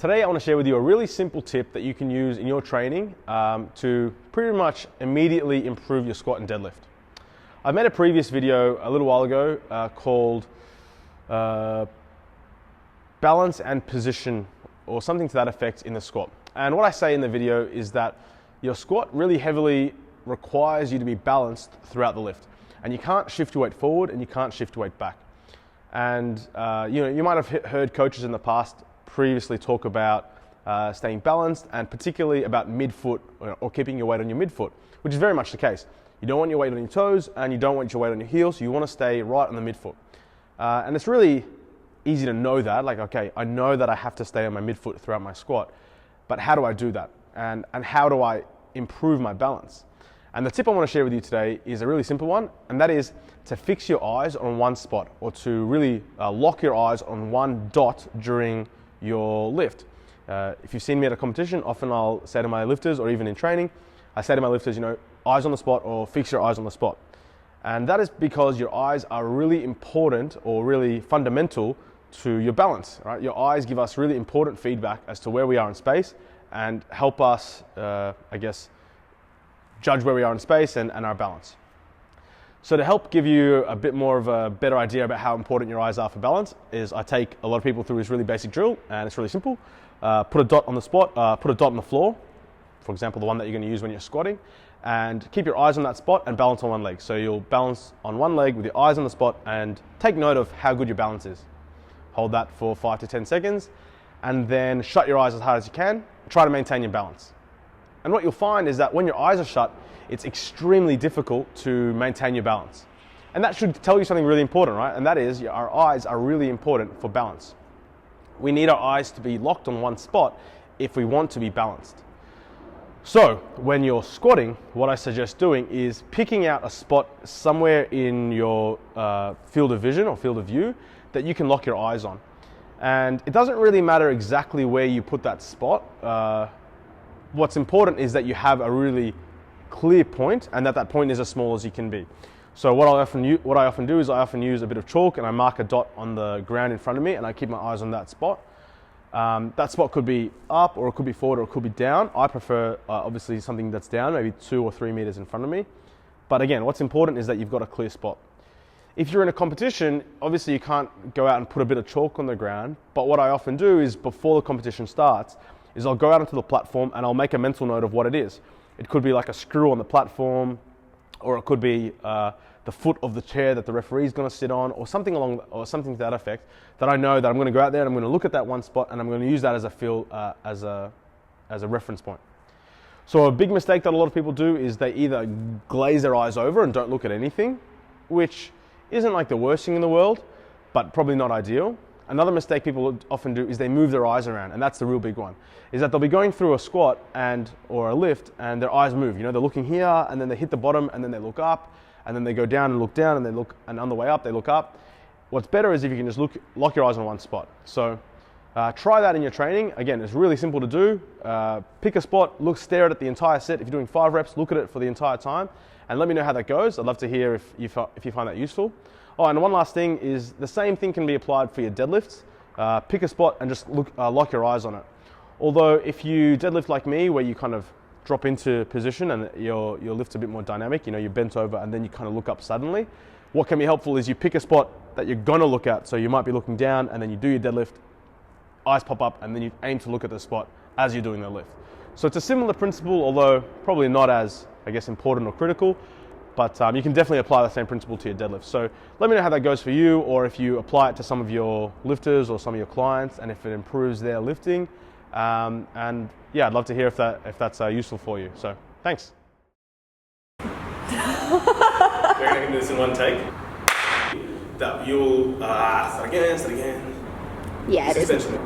Today I want to share with you a really simple tip that you can use in your training to pretty much immediately improve your squat and deadlift. I made a previous video a little while ago called balance and position, or something to that effect, in the squat. And what I say in the video is that your squat really heavily requires you to be balanced throughout the lift. And you can't shift your weight forward and you can't shift your weight back. And you might have heard coaches in the past previously talk about staying balanced, and particularly about midfoot, or keeping your weight on your midfoot, which is very much the case. You don't want your weight on your toes and you don't want your weight on your heels, so you want to stay right on the midfoot. And it's really easy to know that, like, okay, I know that I have to stay on my midfoot throughout my squat, but how do I do that? And how do I improve my balance? And the tip I want to share with you today is a really simple one, and that is to fix your eyes on one spot, or to really lock your eyes on one dot during your lift. If you've seen me at a competition, often I'll say to my lifters, or even in training, I say to my lifters, eyes on the spot, or fix your eyes on the spot. And that is because your eyes are really important, or really fundamental to your balance, right? Your eyes give us really important feedback as to where we are in space, and help us, judge where we are in space and our balance. So to help give you a bit more of a better idea about how important your eyes are for balance, is I take a lot of people through this really basic drill, and it's really simple. Put a dot on the spot, put a dot on the floor, for example, the one that you're going to use when you're squatting, and keep your eyes on that spot and balance on one leg. So you'll balance on one leg with your eyes on the spot, and take note of how good your balance is. Hold that for 5 to 10 seconds, and then shut your eyes as hard as you can. Try to maintain your balance. And what you'll find is that when your eyes are shut, it's extremely difficult to maintain your balance. And that should tell you something really important, right? And that is, our eyes are really important for balance. We need our eyes to be locked on one spot if we want to be balanced. So when you're squatting, what I suggest doing is picking out a spot somewhere in your field of vision or field of view that you can lock your eyes on. And it doesn't really matter exactly where you put that spot. What's important is that you have a really clear point, and that point is as small as you can be. So what I often do is I often use a bit of chalk, and I mark a dot on the ground in front of me, and I keep my eyes on that spot. That spot could be up, or it could be forward, or it could be down. I prefer obviously something that's down, maybe 2 or 3 meters in front of me. But again, what's important is that you've got a clear spot. If you're in a competition, obviously you can't go out and put a bit of chalk on the ground, but what I often do is, before the competition starts, is I'll go out onto the platform and I'll make a mental note of what it is. It could be like a screw on the platform, or it could be the foot of the chair that the referee is going to sit on, or something to that effect, that I know that I'm going to go out there and I'm going to look at that one spot, and I'm going to use that as a reference point. So a big mistake that a lot of people do is they either glaze their eyes over and don't look at anything, which isn't like the worst thing in the world, but probably not ideal. Another mistake people often do is they move their eyes around, and that's the real big one, is that they'll be going through a squat or a lift, and their eyes move. They're looking here, and then they hit the bottom, and then they look up, and then they go down and look down, and they look, and on the way up they look up. What's better is if you can just lock your eyes on one spot. So try that in your training. Again, it's really simple to do. Pick a spot, stare at it the entire set. If you're doing 5 reps, look at it for the entire time, and let me know how that goes. I'd love to hear if you find that useful. Oh, and one last thing is, the same thing can be applied for your deadlifts. Pick a spot and just lock your eyes on it. Although if you deadlift like me, where you kind of drop into position and your lift's a bit more dynamic, you're bent over and then you kind of look up suddenly, what can be helpful is you pick a spot that you're gonna look at. So you might be looking down, and then you do your deadlift, eyes pop up, and then you aim to look at the spot as you're doing the lift. So it's a similar principle, although probably not as, important or critical, but you can definitely apply the same principle to your deadlift. So let me know how that goes for you, or if you apply it to some of your lifters or some of your clients, and if it improves their lifting. And yeah, I'd love to hear if that's useful for you. So thanks. You're going to do this in one take. That you'll start again. Yeah, it is. Essentially